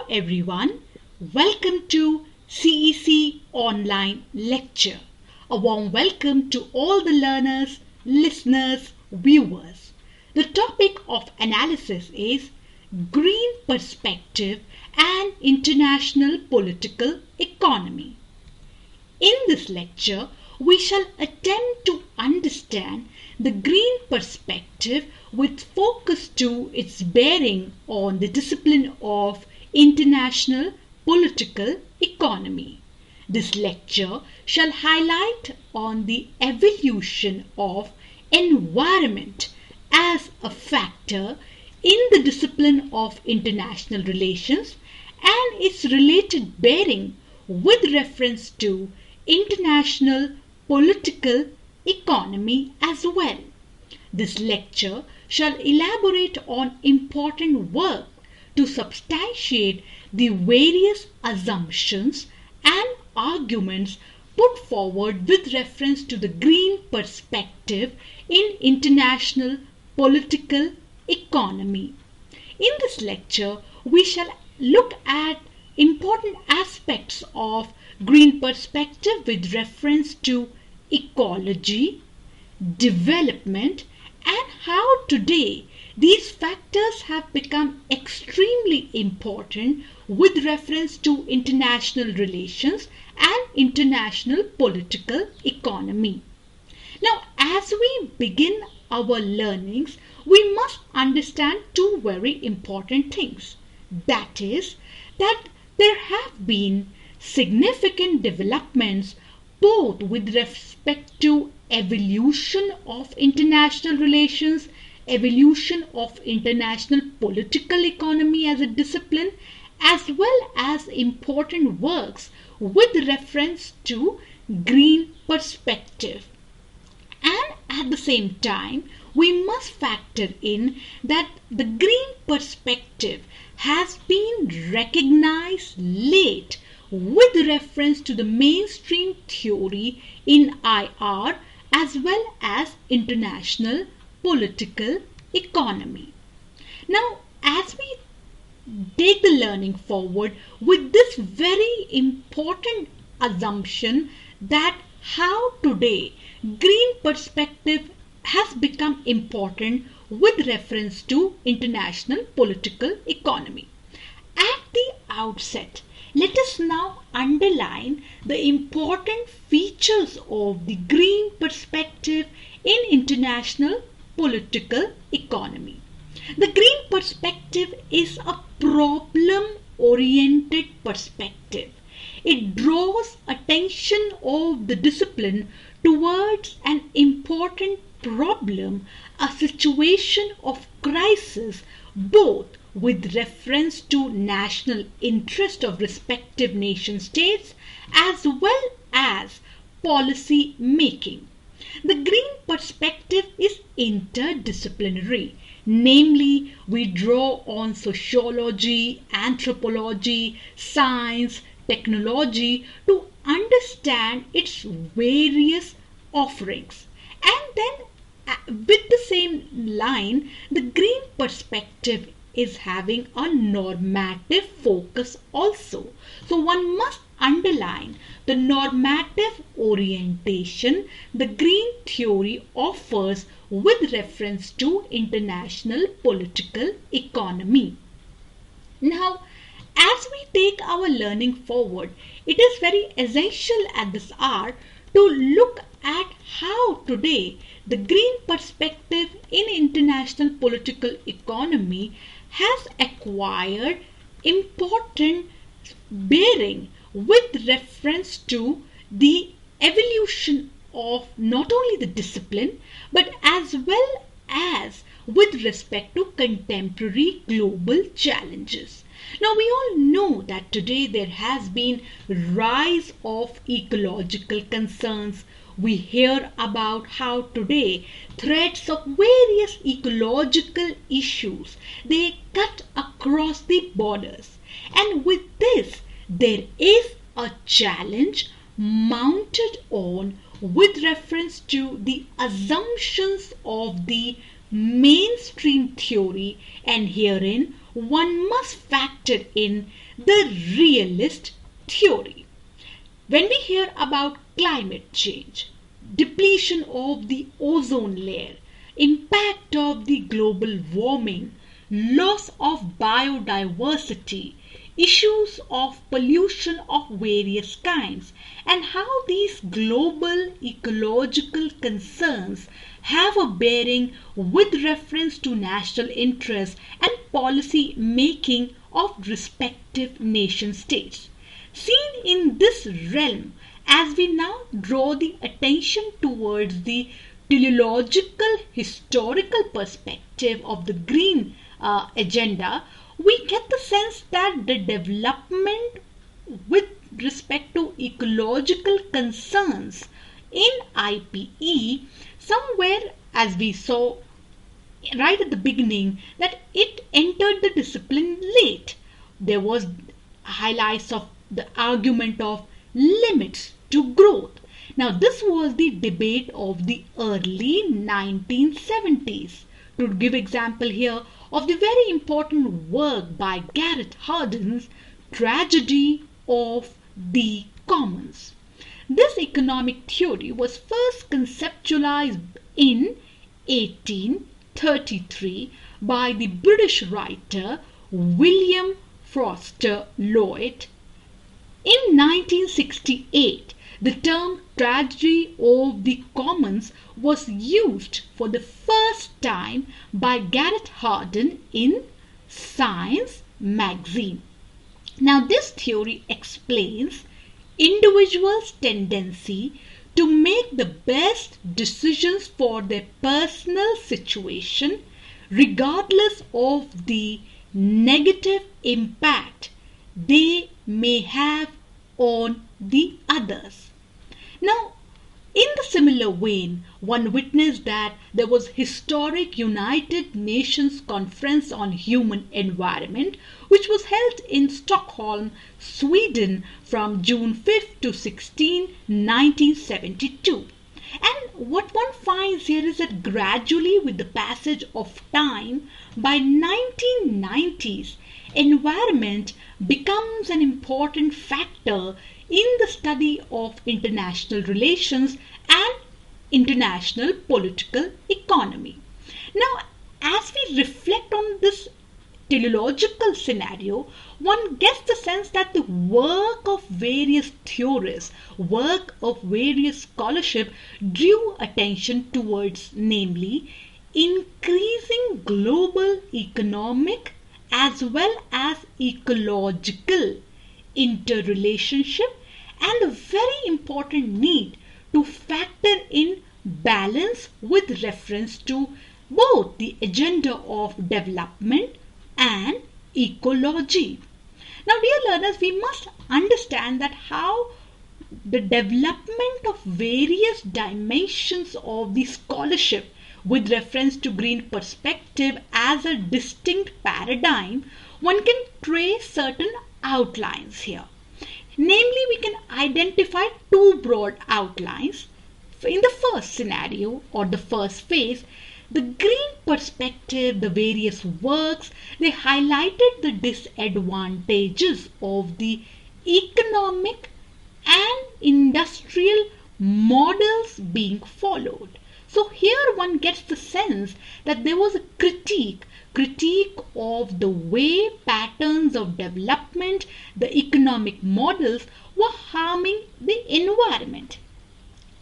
everyone, welcome to CEC Online Lecture. A warm welcome to all the learners, listeners, viewers. The topic of analysis is Green Perspective and International Political Economy. In this lecture, we shall attempt to understand the green perspective with focus to its bearing on the discipline of international political economy. This lecture shall highlight on the evolution of environment as a factor in the discipline of international relations and its related bearing with reference to international political economy as well. This lecture shall elaborate on important work to substantiate the various assumptions and arguments put forward with reference to the green perspective in international political economy. In this lecture, we shall look at important aspects of green perspective with reference to ecology, development, and how today these factors have become extremely important with reference to international relations and international political economy. Now, as we begin our learnings, we must understand two very important things. That is, that there have been significant developments both with respect to evolution of international relations, evolution of international political economy as a discipline, as well as important works with reference to green perspective. And at the same time, we must factor in that the green perspective has been recognized late with reference to the mainstream theory in IR as well as international political economy. Now, as we take the learning forward with this very important assumption that how today green perspective has become important with reference to international political economy. At the outset, let us now underline the important features of the green perspective in international political economy. The green perspective is a problem-oriented perspective. It draws attention of the discipline towards an important problem, a situation of crisis, both with reference to national interest of respective nation states as well as policy making. The green perspective is interdisciplinary, namely we draw on sociology, anthropology, science, technology to understand its various offerings. And then with the same line, the green perspective is having a normative focus also. So one must underline the normative orientation the green theory offers with reference to international political economy. Now, as we take our learning forward, it is very essential at this hour to look at how today the green perspective in international political economy has acquired important bearing with reference to the evolution of not only the discipline but as well as with respect to contemporary global challenges. Now we all know that today there has been rise of ecological concerns. We hear about how today threats of various ecological issues, they cut across the borders. And with this, there is a challenge mounted on with reference to the assumptions of the mainstream theory, and herein one must factor in the realist theory. When we hear about climate change, depletion of the ozone layer, impact of the global warming, loss of biodiversity, issues of pollution of various kinds, and how these global ecological concerns have a bearing with reference to national interests and policy making of respective nation states. Seen in this realm, as we now draw the attention towards the teleological historical perspective of the green agenda, we get the sense that the development with respect to ecological concerns in IPE, somewhere as we saw right at the beginning, that it entered the discipline late. There was highlights of the argument of limits to growth. Now this was the debate of the early 1970s. To give example here of the very important work by Garret Hardin's Tragedy of the Commons. This economic theory was first conceptualized in 1833 by the British writer William Forster Lloyd. In 1968, the term tragedy of the commons was used for the first time by Garret Hardin in Science magazine. Now this theory explains individuals' tendency to make the best decisions for their personal situation regardless of the negative impact they may have on the others. Now, in the similar vein, one witnessed that there was historic United Nations Conference on Human Environment, which was held in Stockholm, Sweden from June 5th to 16, 1972. And what one finds here is that gradually with the passage of time, by 1990s, environment becomes an important factor in the study of international relations and international political economy. Now, as we reflect on this teleological scenario, one gets the sense that the work of various theorists, work of various scholarship drew attention towards, namely, increasing global economic as well as ecological interrelationship and a very important need to factor in balance with reference to both the agenda of development and ecology. Now, dear learners, we must understand that how the development of various dimensions of the scholarship with reference to green perspective as a distinct paradigm, one can trace certain outlines here. Namely, we can identify two broad outlines. In the first scenario or the first phase, the green perspective, the various works, they highlighted the disadvantages of the economic and industrial models being followed. So here one gets the sense that there was a critique of the way patterns of development, the economic models were harming the environment.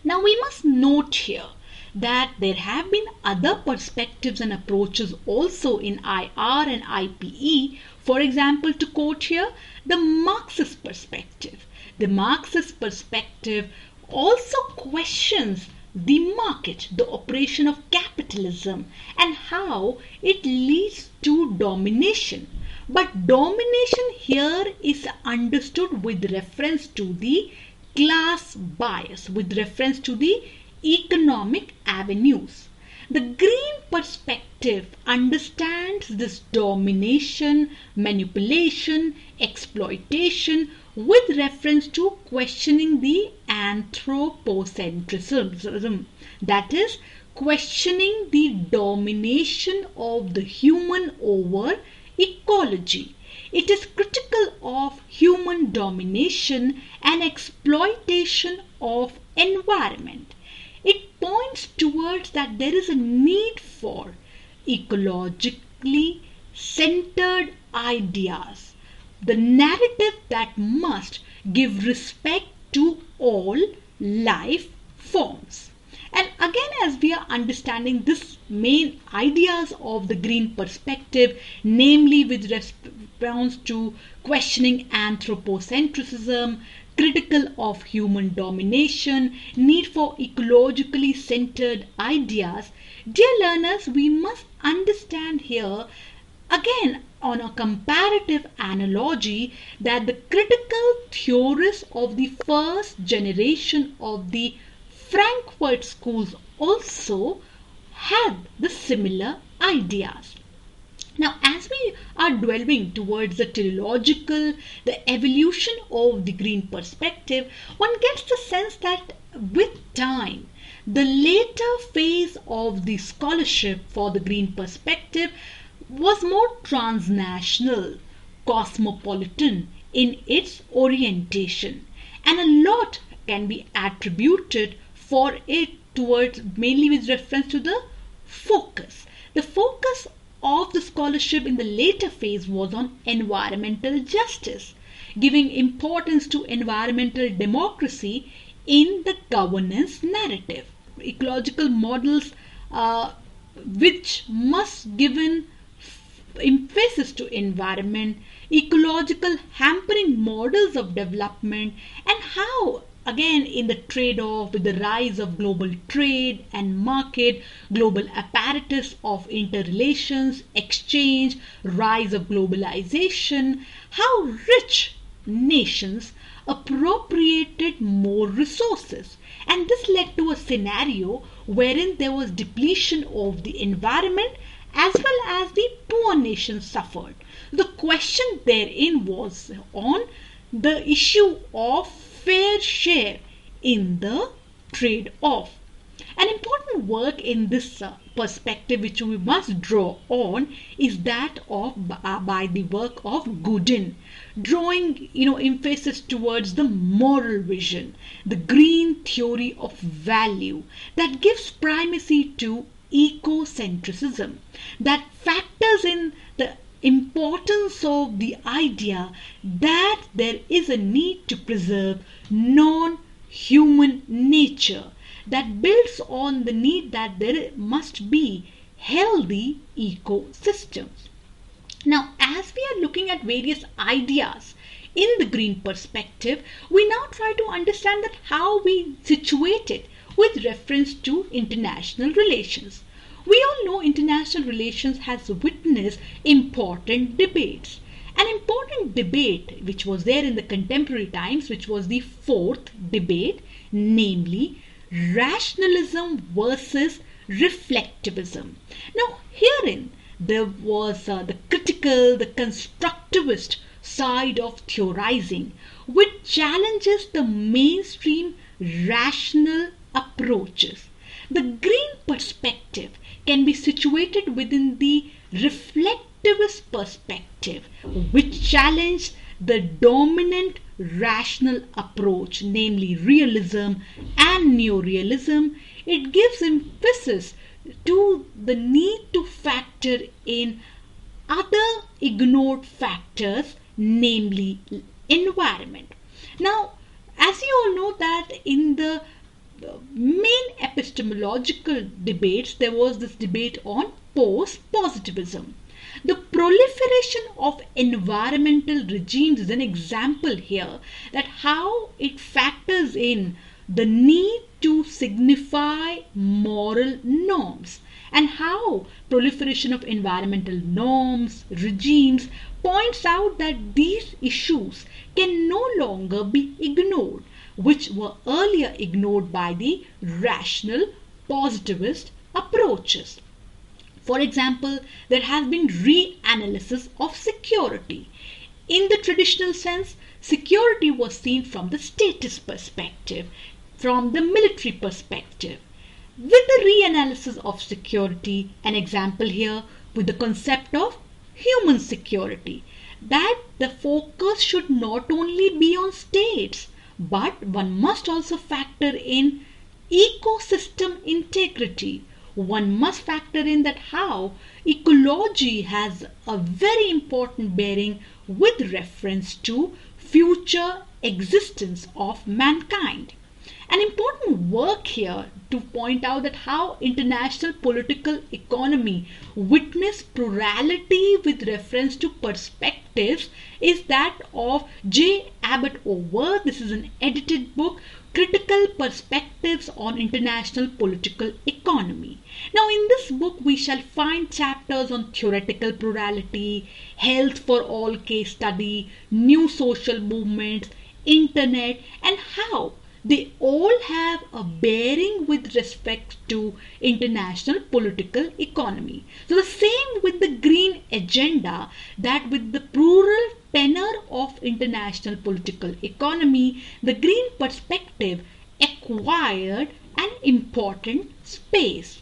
Now we must note here that there have been other perspectives and approaches also in IR and IPE. For example, to quote here, the Marxist perspective. The Marxist perspective also questions the market, the operation of capitalism, and how it leads to domination. But domination here is understood with reference to the class bias, with reference to the economic avenues. The green perspective understands this domination, manipulation, exploitation with reference to questioning the anthropocentrism, that is, questioning the domination of the human over ecology. It is critical of human domination and exploitation of environment. It points towards that there is a need for ecologically centered ideas, the narrative that must give respect to all life forms. And again, as we are understanding this main ideas of the green perspective, namely with response to questioning anthropocentrism, critical of human domination, need for ecologically centered ideas, dear learners, we must understand here again on a comparative analogy that the critical theorists of the first generation of the Frankfurt schools also had the similar ideas. Now, as we are delving towards the teleological, the evolution of the green perspective, one gets the sense that with time, the later phase of the scholarship for the green perspective was more transnational, cosmopolitan in its orientation, and a lot can be attributed for it towards mainly with reference to the focus. The focus of the scholarship in the later phase was on environmental justice, giving importance to environmental democracy in the governance narrative. Ecological models which must given emphasis to environment, ecological hampering models of development, and how again in the trade-off with the rise of global trade and market, global apparatus of interrelations, exchange, rise of globalization, how rich nations appropriated more resources, and this led to a scenario wherein there was depletion of the environment as well as the poor nations suffered. The question therein was on the issue of fair share in the trade-off. An important work in this perspective which we must draw on is that of by the work of Godin, drawing emphasis towards the moral vision, the green theory of value that gives primacy to ecocentrism, that factors in the importance of the idea that there is a need to preserve non-human nature, that builds on the need that there must be healthy ecosystems. Now, as we are looking at various ideas in the green perspective, we now try to understand that how we situate it with reference to international relations. We all know international relations has witnessed important debates. An important debate which was there in the contemporary times, which was the fourth debate, namely rationalism versus reflectivism. Now, herein there was the critical, the constructivist side of theorizing, which challenges the mainstream rational approaches. The green perspective can be situated within the reflectivist perspective, which challenged the dominant rational approach, namely realism and neorealism. It gives emphasis to the need to factor in other ignored factors, namely environment. Now, as you all know that in the main epistemological debates, there was this debate on post-positivism. The proliferation of environmental regimes is an example here that how it factors in the need to signify moral norms, and how proliferation of environmental norms, regimes points out that these issues can no longer be ignored, which were earlier ignored by the rational positivist approaches. For example, there has been reanalysis of security. In the traditional sense, security was seen from the status perspective, from the military perspective. with the reanalysis of security, an example here with the concept of human security, that the focus should not only be on states, but one must also factor in ecosystem integrity. One must factor in that how ecology has a very important bearing with reference to future existence of mankind. An important work here to point out that how international political economy witness plurality with reference to perspectives is that of J. Abbott Over. This is an edited book, Critical Perspectives on International Political Economy. Now in this book we shall find chapters on theoretical plurality, health for all case study, new social movements, internet, and how they all have a bearing with respect to international political economy. So the same with the green agenda, that with the plural tenor of international political economy, the green perspective acquired an important space.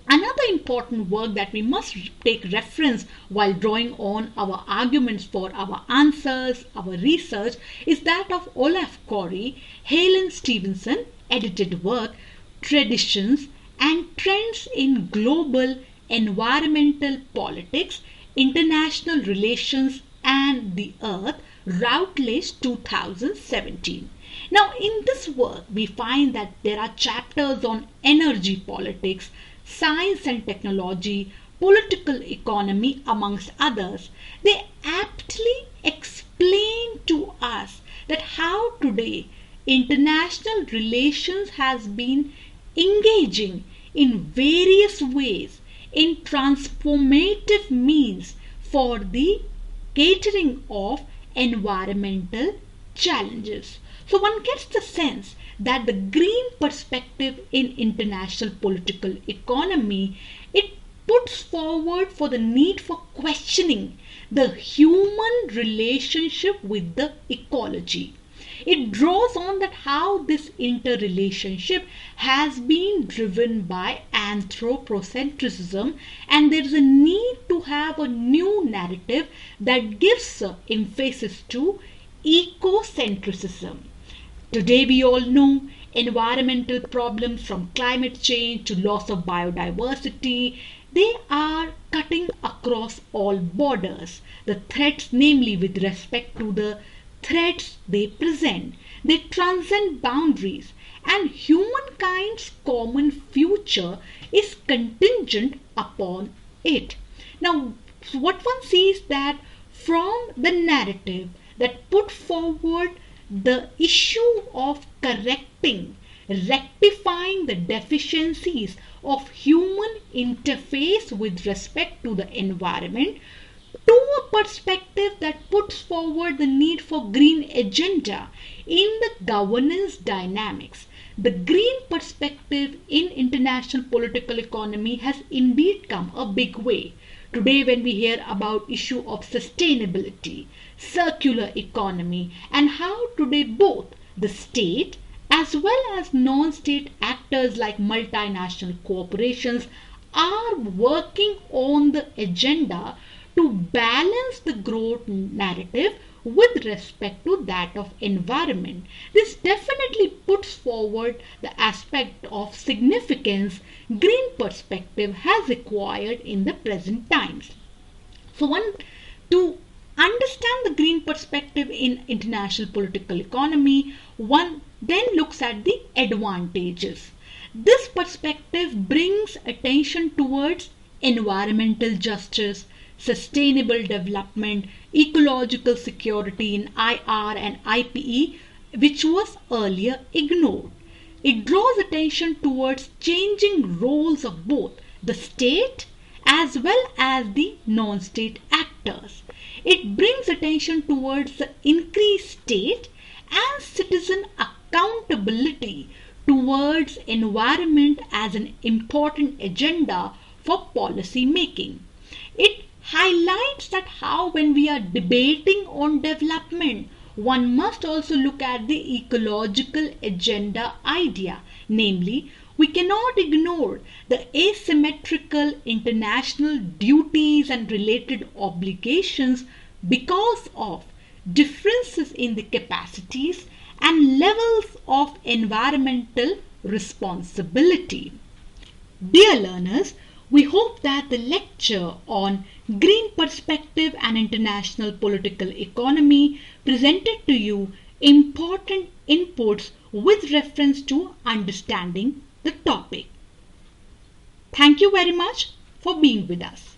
Another important work that we must take reference while drawing on our arguments for our answers, our research, is that of Olaf Corey, Helen Stevenson, edited work, Traditions and Trends in Global Environmental Politics, International Relations and the Earth, Routledge 2017. Now in this work we find that there are chapters on energy politics, science and technology, political economy, amongst others. They aptly explain to us that how today international relations has been engaging in various ways in transformative means for the catering of environmental challenges. So one gets the sense that the green perspective in international political economy, it puts forward for the need for questioning the human relationship with the ecology. It draws on that how this interrelationship has been driven by anthropocentrism, and there is a need to have a new narrative that gives emphasis to ecocentrism. Today we all know environmental problems from climate change to loss of biodiversity, they are cutting across all borders. The threats, namely with respect to the threats they present, they transcend boundaries, and humankind's common future is contingent upon it. Now what one sees that from the narrative that put forward the issue of rectifying the deficiencies of human interface with respect to the environment, to a perspective that puts forward the need for green agenda in the governance dynamics. The green perspective in international political economy has indeed come a big way. Today when we hear about issue of sustainability, circular economy, and how today both the state as well as non-state actors like multinational corporations are working on the agenda to balance the growth narrative with respect to that of environment. This definitely puts forward the aspect of significance green perspective has acquired in the present times. So to understand the green perspective in international political economy, one then looks at the advantages. This perspective brings attention towards environmental justice, sustainable development, ecological security in IR and IPE, which was earlier ignored. It draws attention towards changing roles of both the state as well as the non-state actors. It brings attention towards the increased state and citizen accountability towards environment as an important agenda for policy making. It highlights that how when we are debating on development, one must also look at the ecological agenda idea, namely we cannot ignore the asymmetrical international duties and related obligations because of differences in the capacities and levels of environmental responsibility. Dear learners, we hope that the lecture on Green Perspective and International Political Economy presented to you important inputs with reference to understanding the topic. Thank you very much for being with us.